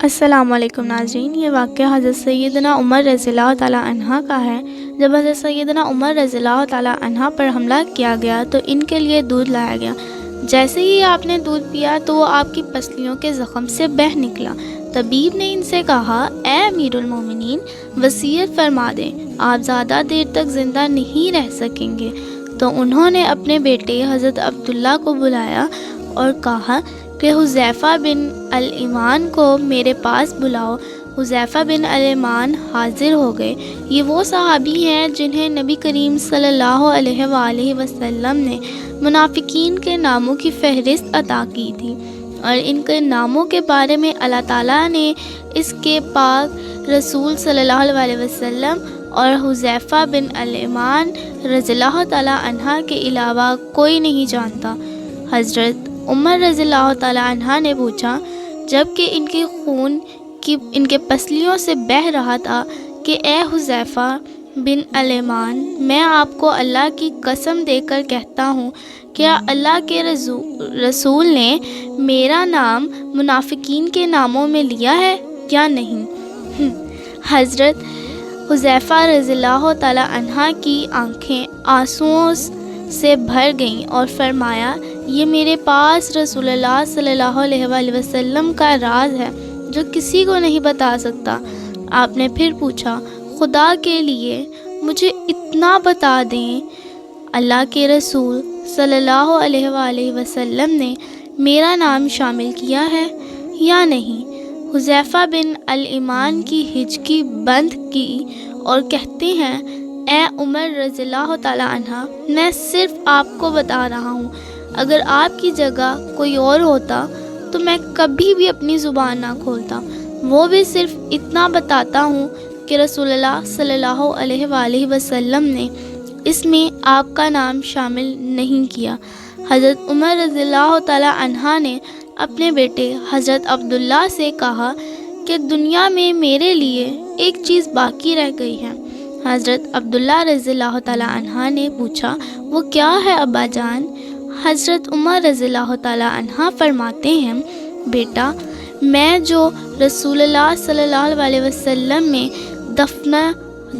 السلام علیکم ناظرین، یہ واقعہ حضرت سیدنا عمر رضی اللہ تعالیٰ عنہ کا ہے۔ جب حضرت سیدنا عمر رضی اللہ تعالیٰ عنہ پر حملہ کیا گیا تو ان کے لیے دودھ لایا گیا۔ جیسے ہی آپ نے دودھ پیا تو وہ آپ کی پسلیوں کے زخم سے بہہ نکلا۔ طبیب نے ان سے کہا، اے امیر المومنین، وصیت فرما دیں، آپ زیادہ دیر تک زندہ نہیں رہ سکیں گے۔ تو انہوں نے اپنے بیٹے حضرت عبداللہ کو بلایا اور کہا کہ حذیفہ بن الیمان کو میرے پاس بلاؤ۔ حذیفہ بن الیمان حاضر ہو گئے۔ یہ وہ صحابی ہیں جنہیں نبی کریم صلی اللہ علیہ وآلہ وسلم نے منافقین کے ناموں کی فہرست عطا کی تھی، اور ان کے ناموں کے بارے میں اللہ تعالیٰ نے اس کے پاک رسول صلی اللہ علیہ وسلم اور حذیفہ بن الیمان رضی اللہ تعالیٰ عنہ کے علاوہ کوئی نہیں جانتا۔ حضرت عمر رضی اللہ تعالیٰ عنہ نے پوچھا، جب کہ ان کے خون ان کے پسلیوں سے بہہ رہا تھا، کہ اے حذیفہ بن الیمان، میں آپ کو اللہ کی قسم دے کر کہتا ہوں، کیا اللہ کے رسول نے میرا نام منافقین کے ناموں میں لیا ہے یا نہیں؟ حضرت حذیفہ رضی اللہ تعالیٰ عنہ کی آنکھیں آنسوؤں سے بھر گئیں اور فرمایا، یہ میرے پاس رسول اللہ صلی اللہ علیہ وآلہ وسلم کا راز ہے جو کسی کو نہیں بتا سکتا۔ آپ نے پھر پوچھا، خدا کے لیے مجھے اتنا بتا دیں، اللہ کے رسول صلی اللہ علیہ وآلہ وسلم نے میرا نام شامل کیا ہے یا نہیں؟ حذیفہ بن الیمان کی ہچکی بند کی اور کہتے ہیں، اے عمر رضی اللہ تعالیٰ عنہ، میں صرف آپ کو بتا رہا ہوں، اگر آپ کی جگہ کوئی اور ہوتا تو میں کبھی بھی اپنی زبان نہ کھولتا۔ وہ بھی صرف اتنا بتاتا ہوں کہ رسول اللہ صلی اللہ علیہ وآلہ وسلم نے اس میں آپ کا نام شامل نہیں کیا۔ حضرت عمر رضی اللہ تعالیٰ عنہ نے اپنے بیٹے حضرت عبداللہ سے کہا کہ دنیا میں میرے لیے ایک چیز باقی رہ گئی ہے۔ حضرت عبداللہ رضی اللہ تعالیٰ عنہ نے پوچھا، وہ کیا ہے ابا جان؟ حضرت عمر رضی اللہ تعالیٰ عنہ فرماتے ہیں، بیٹا، میں جو رسول اللہ صلی اللہ علیہ وسلم میں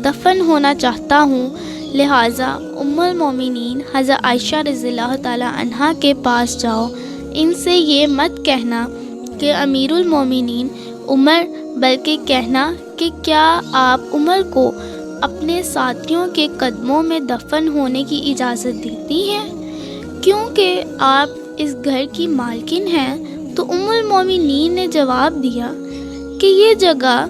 دفن ہونا چاہتا ہوں، لہٰذا ام المومنین حضرت عائشہ رضی اللہ تعالیٰ عنہ کے پاس جاؤ، ان سے یہ مت کہنا کہ امیر المومنین عمر، بلکہ کہنا کہ کیا آپ عمر کو اپنے ساتھیوں کے قدموں میں دفن ہونے کی اجازت دیتی ہیں؟ کیونکہ آپ اس گھر کی مالکن ہیں۔ تو ام المومنین نے جواب دیا کہ یہ جگہ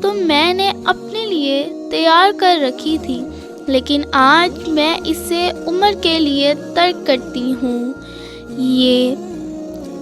تو میں نے اپنے لیے تیار کر رکھی تھی، لیکن آج میں اسے عمر کے لیے ترک کرتی ہوں۔ یہ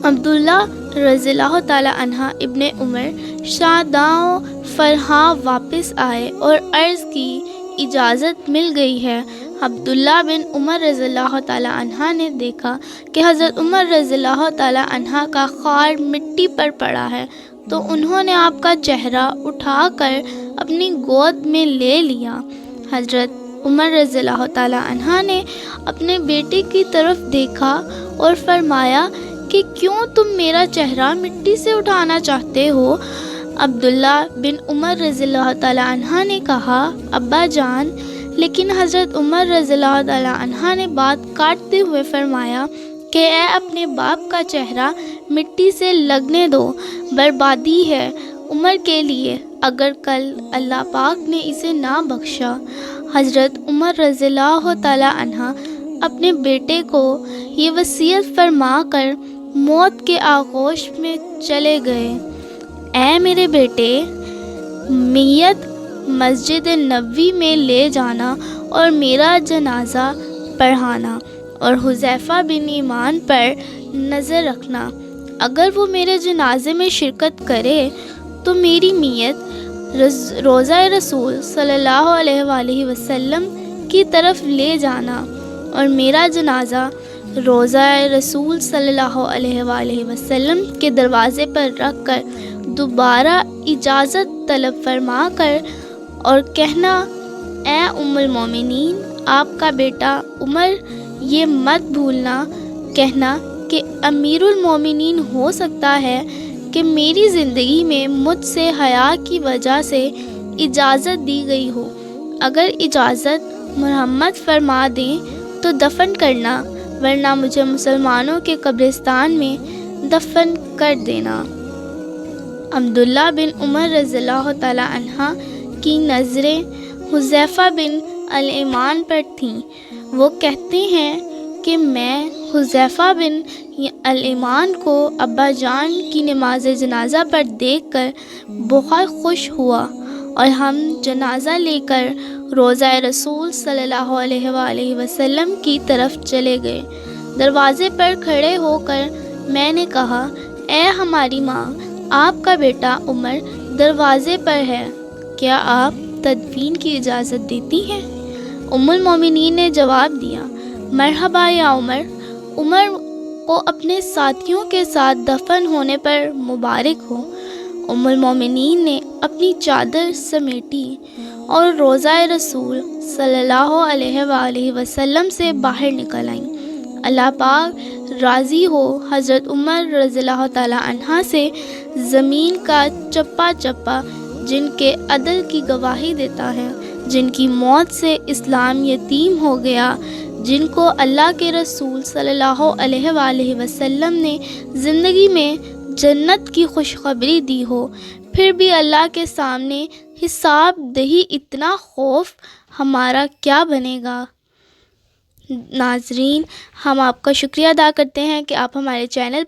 عبداللہ رضی اللہ تعالیٰ عنہ ابن عمر شاداں فرحاں واپس آئے اور عرض کی، اجازت مل گئی ہے۔ عبداللہ بن عمر رضی اللہ تعالیٰ عنہ نے دیکھا کہ حضرت عمر رضی اللہ تعالیٰ عنہ کا خار مٹی پر پڑا ہے، تو انہوں نے آپ کا چہرہ اٹھا کر اپنی گود میں لے لیا۔ حضرت عمر رضی اللہ تعالیٰ عنہ نے اپنے بیٹے کی طرف دیکھا اور فرمایا کہ کیوں تم میرا چہرہ مٹی سے اٹھانا چاہتے ہو؟ عبداللہ بن عمر رضی اللہ تعالیٰ عنہ نے کہا، ابا جان، لیکن حضرت عمر رضی اللہ تعالیٰ عنہ نے بات کاٹتے ہوئے فرمایا کہ اے اپنے باپ کا چہرہ مٹی سے لگنے دو، بربادی ہے عمر کے لیے اگر کل اللہ پاک نے اسے نہ بخشا۔ حضرت عمر رضی اللہ تعالیٰ عنہ اپنے بیٹے کو یہ وصیت فرما کر موت کے آغوش میں چلے گئے، اے میرے بیٹے، میت مسجد نبوی میں لے جانا اور میرا جنازہ پڑھانا، اور حذیفہ بن ایمان پر نظر رکھنا، اگر وہ میرے جنازے میں شرکت کرے تو میری میت روضہ رسول صلی اللہ علیہ وآلہ وسلم کی طرف لے جانا، اور میرا جنازہ روضہ رسول صلی اللہ علیہ وآلہ وسلم کے دروازے پر رکھ کر دوبارہ اجازت طلب فرما کر اور کہنا، اے ام المومنین، آپ کا بیٹا عمر، یہ مت بھولنا، کہنا کہ امیر المومنین ہو سکتا ہے کہ میری زندگی میں مجھ سے حیا کی وجہ سے اجازت دی گئی ہو، اگر اجازت محمد فرما دیں تو دفن کرنا، ورنہ مجھے مسلمانوں کے قبرستان میں دفن کر دینا۔ عبداللہ بن عمر رضی اللہ تعالی عنہ کی نظریں حذیفہ بن الیمان پر تھیں۔ وہ کہتے ہیں کہ میں حذیفہ بن الیمان کو ابا جان کی نماز جنازہ پر دیکھ کر بہت خوش ہوا اور ہم جنازہ لے کر روضہ رسول صلی اللہ علیہ وآلہ وسلم کی طرف چلے گئے۔ دروازے پر کھڑے ہو کر میں نے کہا، اے ہماری ماں، آپ کا بیٹا عمر دروازے پر ہے، کیا آپ تدفین کی اجازت دیتی ہیں؟ ام المومنین نے جواب دیا، مرحبا یا عمر، عمر کو اپنے ساتھیوں کے ساتھ دفن ہونے پر مبارک ہو۔ ام المومنین نے اپنی چادر سمیٹی اور روضہ رسول صلی اللہ علیہ وآلہ وسلم سے باہر نکل آئیں۔ اللہ پاک راضی ہو حضرت عمر رضی اللہ تعالیٰ عنہ سے، زمین کا چپا چپا جن کے عدل کی گواہی دیتا ہے، جن کی موت سے اسلام یتیم ہو گیا، جن کو اللہ کے رسول صلی اللہ علیہ وآلہ وسلم نے زندگی میں جنت کی خوشخبری دی ہو، پھر بھی اللہ کے سامنے حساب دہی اتنا خوف ہمارا کیا بنے گا؟ ناظرین، ہم آپ کا شکریہ ادا کرتے ہیں کہ آپ ہمارے چینل